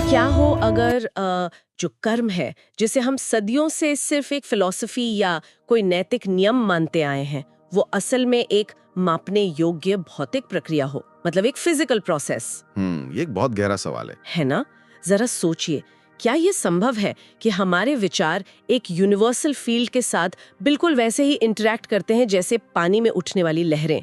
क्या हो अगर जो कर्म है जिसे हम सदियों से सिर्फ एक फिलॉसफी या कोई नैतिक नियम मानते आए हैं, वो असल में एक मापने योग्य भौतिक प्रक्रिया हो, मतलब एक फिजिकल प्रोसेस। ये एक बहुत गहरा सवाल है ना? जरा सोचिए, क्या ये संभव है कि हमारे विचार एक यूनिवर्सल फील्ड के साथ बिल्कुल वैसे ही इंटरैक्ट करते हैं जैसे पानी में उठने वाली लहरें?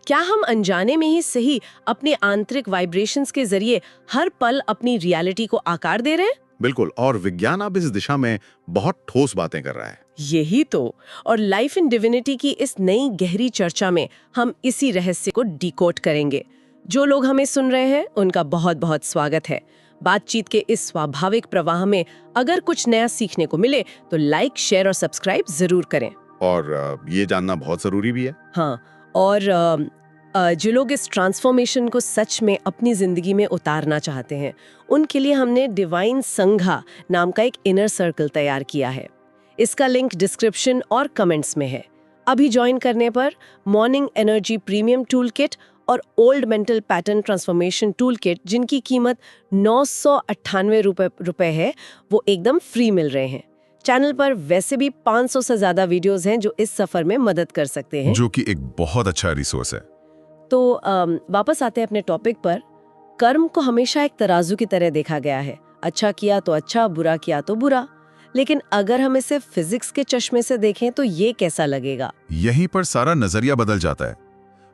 क्या हम अनजाने में ही सही अपने आंतरिक वाइब्रेशंस के जरिए हर पल अपनी रियलिटी को आकार दे रहे हैं? बिल्कुल। और विज्ञान अब इस दिशा में बहुत ठोस बातें कर रहा है। यही तो। और लाइफ इन डिविनिटी की इस नई गहरी चर्चा में हम इसी रहस्य को डिकोड करेंगे। जो लोग हमें सुन रहे हैं उनका बहुत बहुत स्वागत है। बातचीत के इस स्वाभाविक प्रवाह में अगर कुछ नया सीखने को मिले तो लाइक, शेयर और सब्सक्राइब जरूर करें। और ये जानना बहुत जरूरी भी है। हाँ, और जो लोग इस ट्रांसफॉर्मेशन को सच में अपनी जिंदगी में उतारना चाहते हैं, उनके लिए हमने डिवाइन संघा नाम का एक इनर सर्कल तैयार किया है। इसका लिंक डिस्क्रिप्शन और कमेंट्स में है। अभी ज्वाइन करने पर morning energy premium tool kit और old mental pattern transformation tool kit, जिनकी कीमत 998 रुपए है, वो एकदम फ्री मिल रहे हैं। चैनल पर वैसे भी 500 से ज्यादा वीडियोस हैं जो इस सफर में मदद कर सकते हैं, जो कि एक बहुत अच्छा रिसोर्स है। तो वापस आते हैं अपने टॉपिक पर। कर्म को हमेशा एक तराजू की तरह देखा गया है। अच्छा किया तो अच्छा, बुरा किया तो बुरा। लेकिन अगर हम इसे फिजिक्स के चश्मे से देखें तो ये कैसा लगेगा? यहीं पर सारा नजरिया बदल जाता है।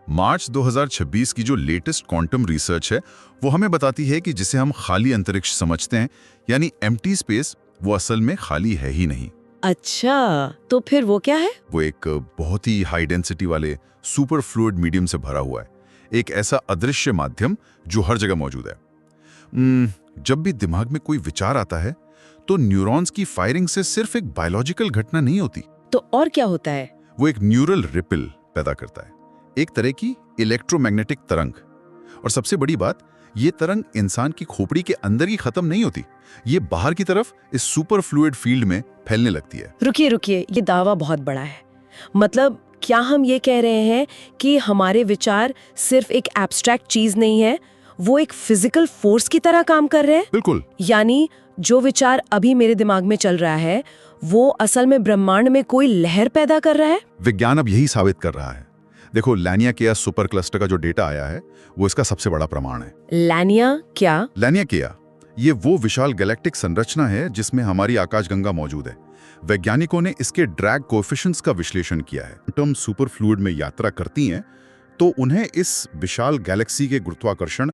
मार्च 2026 की जो लेटेस्ट क्वांटम रिसर्च है, वो हमें बताती है कि जिसे हम खाली अंतरिक्ष समझते हैं, यानी एम्प्टी स्पेस, वो असल में खाली है ही नहीं। अच्छा, तो फिर वो क्या है? वो एक बहुत ही हाई डेंसिटी वाले सुपर फ्लूइड मीडियम से भरा हुआ है। एक ऐसा अदृश्य माध्यम जो हर जगह मौजूद है। जब भी दिमाग में कोई विचार आता है तो न्यूरॉन्स की फायरिंग से सिर्फ एक बायोलॉजिकल घटना नहीं होती। तो और क्या होता है? वो एक न्यूरल रिपल पैदा करता है, एक तरह की इलेक्ट्रोमैग्नेटिक तरंग। और सबसे बड़ी बात, ये तरंग इंसान की खोपड़ी के अंदर ही खत्म नहीं होती, ये बाहर की तरफ इस सुपर फ्लूइड फील्ड में फैलने लगती है। रुकिए, ये दावा बहुत बड़ा है। मतलब क्या हम ये कह रहे हैं कि हमारे विचार सिर्फ एक एब्स्ट्रैक्ट चीज नहीं है, वो एक फिजिकल फोर्स की तरह काम कर रहे हैं? बिल्कुल। यानी जो विचार अभी मेरे दिमाग में चल रहा है, वो असल में ब्रह्मांड में कोई लहर पैदा कर रहा है? विज्ञान अब यही साबित कर रहा है। देखो, लैनियाकेया सुपर क्लस्टर का जो डेटा आया है, वो इसका सबसे बड़ा प्रमाण है। लैनियाकेया ये वो विशाल गैलेक्टिक संरचना है जिसमें हमारी आकाशगंगा मौजूद है। वैज्ञानिकों ने इसके ड्रैग कोएफिशिएंट्स का विश्लेषण किया है। एटम सुपर फ्लूइड में यात्रा करती हैं तो उन्हें इस विशाल गैलेक्सी के गुरुत्वाकर्षण